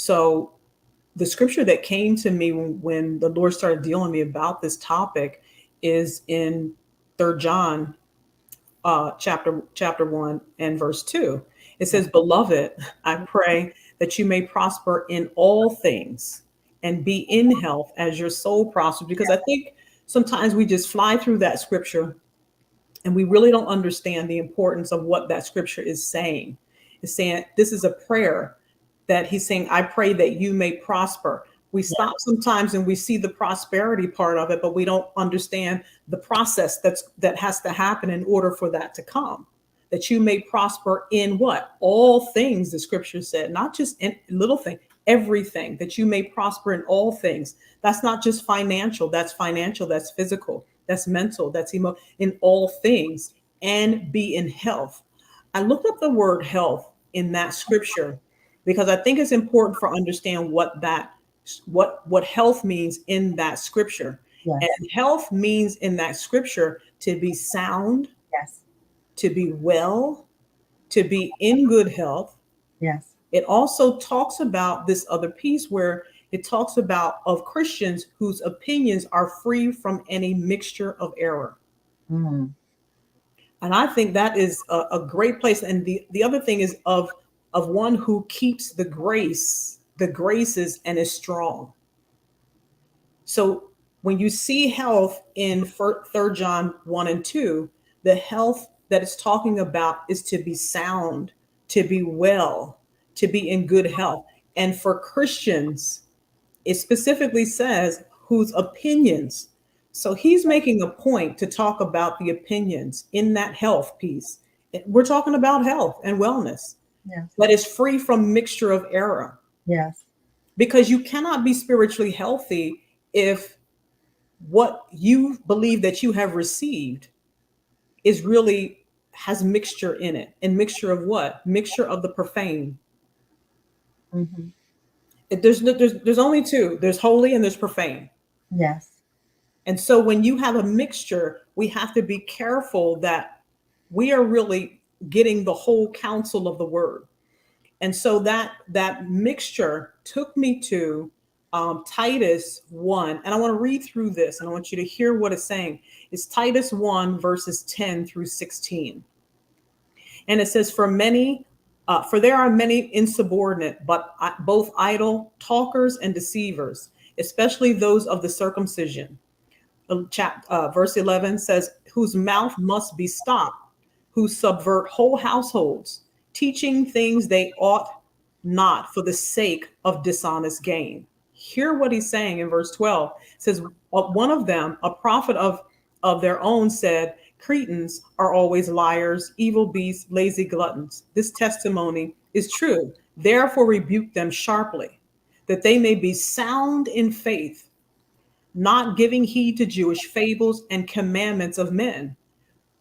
So the scripture that came to me when the Lord started dealing with me about this topic is in Third John chapter 1 and verse 2. It says, "Beloved, I pray that you may prosper in all things and be in health as your soul prospers." Because I think sometimes we just fly through that scripture and we really don't understand the importance of what that scripture is saying. It's saying this is a prayer that he's saying, "I pray that you may prosper." We stop sometimes and we see the prosperity part of it, but we don't understand the process that has to happen in order for that to come. That you may prosper in what? All things, the scripture said, not just in little thing, everything, that you may prosper in all things. That's not just financial, that's physical, that's mental, that's emotional, in all things, and be in health. I looked up the word health in that scripture because I think it's important for understand what health means in that scripture. Yes. And health means in that scripture to be sound, Yes. to be well, to be in good health. Yes. It also talks about this other piece where it talks about of Christians whose opinions are free from any mixture of error. Mm. And I think that is a great place. And the other thing is of one who keeps the graces and is strong. So when you see health in Third John 1 and 2, the health that it's talking about is to be sound, to be well, to be in good health. And for Christians, it specifically says whose opinions. So he's making a point to talk about the opinions in that health piece. We're talking about health and wellness, Yes. but it's free from mixture of error. Yes. Because you cannot be spiritually healthy if what you believe that you have received is really has mixture in it. And mixture of what? Mixture of the profane. Mm-hmm. There's only two. There's holy and there's profane. Yes. And so when you have a mixture, we have to be careful that we are really getting the whole counsel of the word. And so that mixture took me to Titus 1. And I want to read through this and I want you to hear what it's saying. It's Titus 1, verses 10 through 16. And it says, for there are many insubordinate, but both idle, talkers and deceivers, especially those of the circumcision. Verse 11 says, whose mouth must be stopped, who subvert whole households, teaching things they ought not for the sake of dishonest gain. Hear what he's saying in verse 12. It says, one of them, a prophet of their own, said, Cretans are always liars, evil beasts, lazy gluttons. This testimony is true. Therefore rebuke them sharply, that they may be sound in faith, not giving heed to Jewish fables and commandments of men,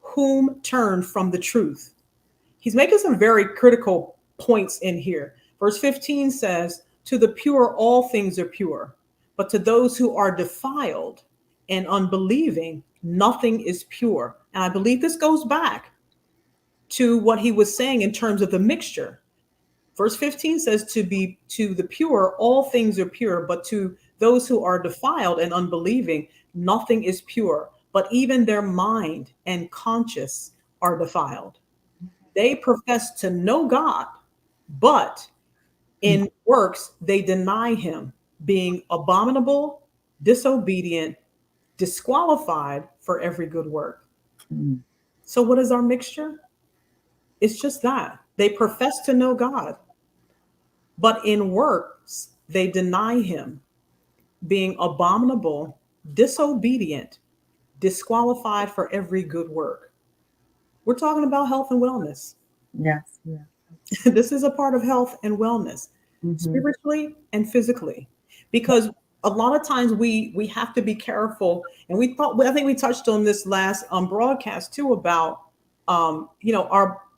whom turn from the truth. He's making some very critical points in here. Verse 15 says, to the pure, all things are pure, but to those who are defiled and unbelieving, nothing is pure. And I believe this goes back to what he was saying in terms of the mixture. Verse 15 says, to the pure, all things are pure, but to those who are defiled and unbelieving, nothing is pure, but even their mind and conscience are defiled. They profess to know God, but in works they deny him, being abominable, disobedient, disqualified for every good work. Mm. So what is our mixture? It's just that. They profess to know God, but in works they deny him, being abominable, disobedient, disqualified for every good work. We're talking about health and wellness. Yes. Yeah. This is a part of health and wellness, Mm-hmm. spiritually and physically, because a lot of times we have to be careful. And I think we touched on this last broadcast too about our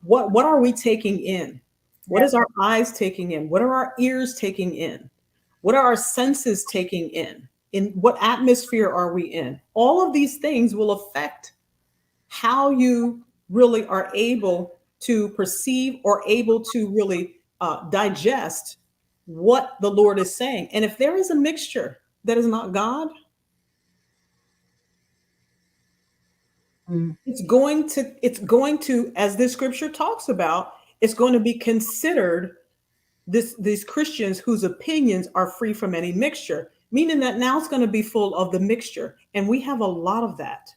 what are we taking in? What is our eyes taking in? What are our ears taking in? What are our senses taking in? In what atmosphere are we in? All of these things will affect how you really are able to perceive or able to really digest what the Lord is saying. And if there is a mixture that is not God, Mm. it's going to, as this scripture talks about, it's going to be considered these Christians whose opinions are free from any mixture, meaning that now it's going to be full of the mixture. And we have a lot of that.